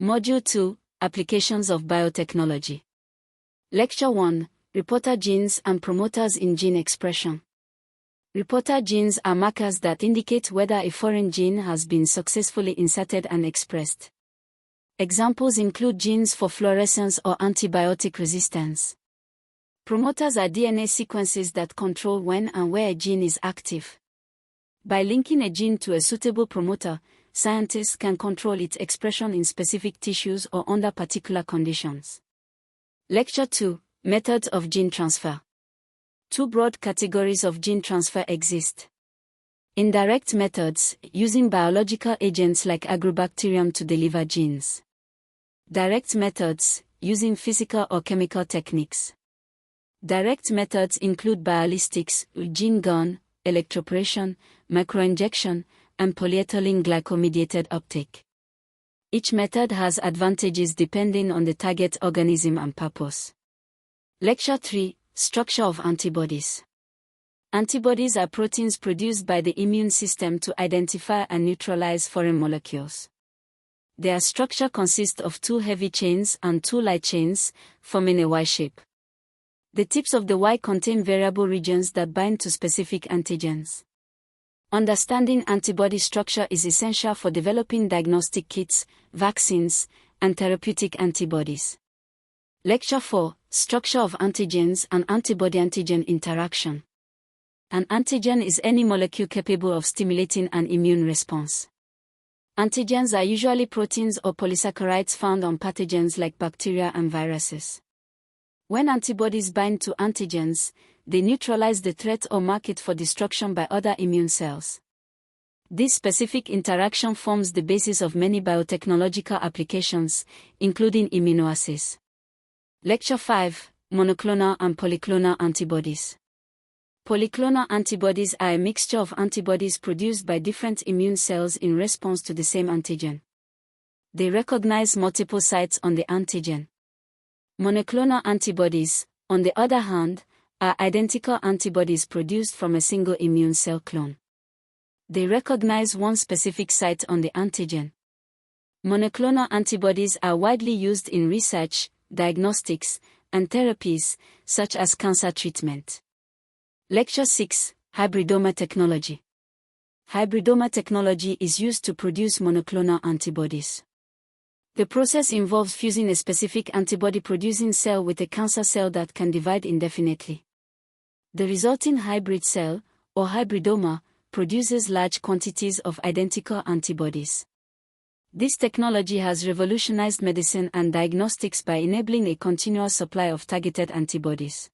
Module 2, Applications of Biotechnology. Lecture 1, Reporter genes and promoters in gene expression. Reporter genes are markers that indicate whether a foreign gene has been successfully inserted and expressed. Examples include genes for fluorescence or antibiotic resistance. Promoters are DNA sequences that control when and where a gene is active. By linking a gene to a suitable promoter, scientists can control its expression in specific tissues or under particular conditions. Lecture 2, Methods of Gene Transfer. Two broad categories of gene transfer exist. Indirect methods, using biological agents like agrobacterium to deliver genes. Direct methods, using physical or chemical techniques. Direct methods include biolistics, gene gun, electroporation, microinjection, and polyethylene glycol-mediated uptake. Each method has advantages depending on the target organism and purpose. Lecture 3, Structure of Antibodies. Antibodies are proteins produced by the immune system to identify and neutralize foreign molecules. Their structure consists of two heavy chains and two light chains, forming a Y shape. The tips of the Y contain variable regions that bind to specific antigens. Understanding antibody structure is essential for developing diagnostic kits, vaccines, and therapeutic antibodies. Lecture 4, Structure of Antigens and Antibody-Antigen Interaction. An antigen is any molecule capable of stimulating an immune response. Antigens are usually proteins or polysaccharides found on pathogens like bacteria and viruses. When antibodies bind to antigens, they neutralize the threat or mark it for destruction by other immune cells. This specific interaction forms the basis of many biotechnological applications, including immunoassays. Lecture 5, Monoclonal and Polyclonal Antibodies. Polyclonal antibodies are a mixture of antibodies produced by different immune cells in response to the same antigen. They recognize multiple sites on the antigen. Monoclonal antibodies, on the other hand, are identical antibodies produced from a single immune cell clone. They recognize one specific site on the antigen. Monoclonal antibodies are widely used in research, diagnostics, and therapies, such as cancer treatment. Lecture 6, Hybridoma Technology. Hybridoma technology is used to produce monoclonal antibodies. The process involves fusing a specific antibody-producing cell with a cancer cell that can divide indefinitely. The resulting hybrid cell, or hybridoma, produces large quantities of identical antibodies. This technology has revolutionized medicine and diagnostics by enabling a continuous supply of targeted antibodies.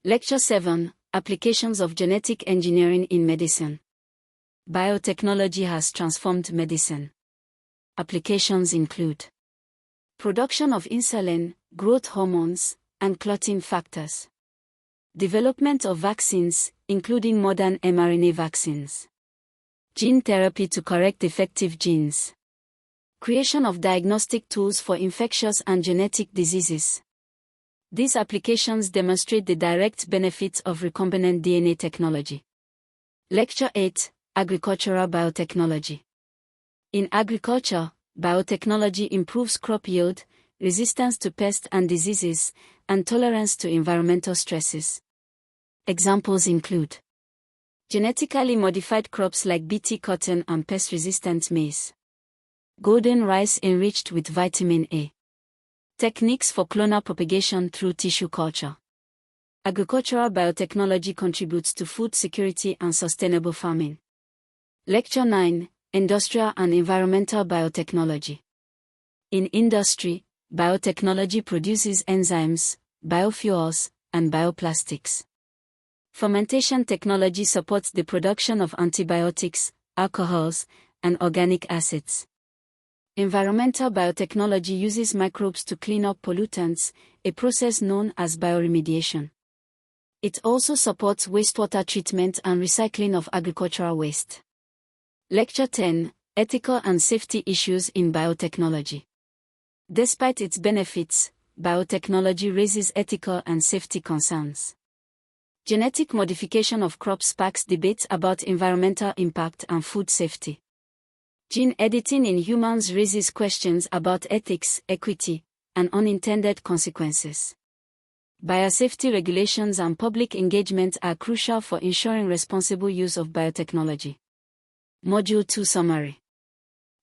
Lecture 7, Applications of Genetic Engineering in Medicine. Biotechnology has transformed medicine. Applications include production of insulin, growth hormones, and clotting factors. Development of vaccines, including modern mRNA vaccines. Gene therapy to correct defective genes. Creation of diagnostic tools for infectious and genetic diseases. These applications demonstrate the direct benefits of recombinant DNA technology. Lecture 8, Agricultural Biotechnology. In agriculture, biotechnology improves crop yield, resistance to pests and diseases, and tolerance to environmental stresses. Examples include genetically modified crops like Bt cotton and pest-resistant maize. Golden rice enriched with vitamin A. Techniques for clonal propagation through tissue culture. Agricultural biotechnology contributes to food security and sustainable farming. Lecture 9, Industrial and Environmental Biotechnology. In industry, biotechnology produces enzymes, biofuels, and bioplastics. Fermentation technology supports the production of antibiotics, alcohols, and organic acids. Environmental biotechnology uses microbes to clean up pollutants, a process known as bioremediation. It also supports wastewater treatment and recycling of agricultural waste. Lecture 10, Ethical and Safety Issues in Biotechnology. Despite its benefits, biotechnology raises ethical and safety concerns. Genetic modification of crops sparks debates about environmental impact and food safety. Gene editing in humans raises questions about ethics, equity, and unintended consequences. Biosafety regulations and public engagement are crucial for ensuring responsible use of biotechnology. Module 2 Summary.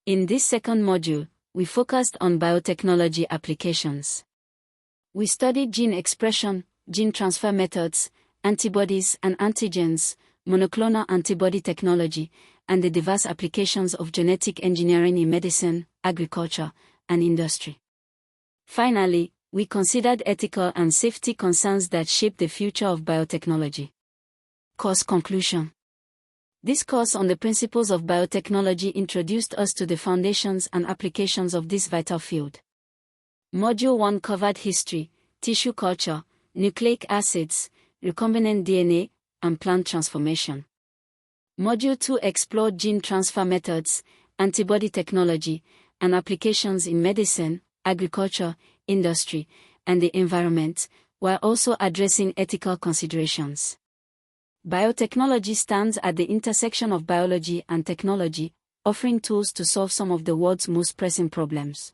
In this second module, we focused on biotechnology applications. We studied gene expression, gene transfer methods, antibodies and antigens, monoclonal antibody technology, and the diverse applications of genetic engineering in medicine, agriculture, and industry. Finally, we considered ethical and safety concerns that shape the future of biotechnology. Course conclusion. This course on the principles of biotechnology introduced us to the foundations and applications of this vital field. Module 1 covered history, tissue culture, nucleic acids, recombinant DNA, and plant transformation. Module 2 explored gene transfer methods, antibody technology, and applications in medicine, agriculture, industry, and the environment, while also addressing ethical considerations. Biotechnology stands at the intersection of biology and technology, offering tools to solve some of the world's most pressing problems.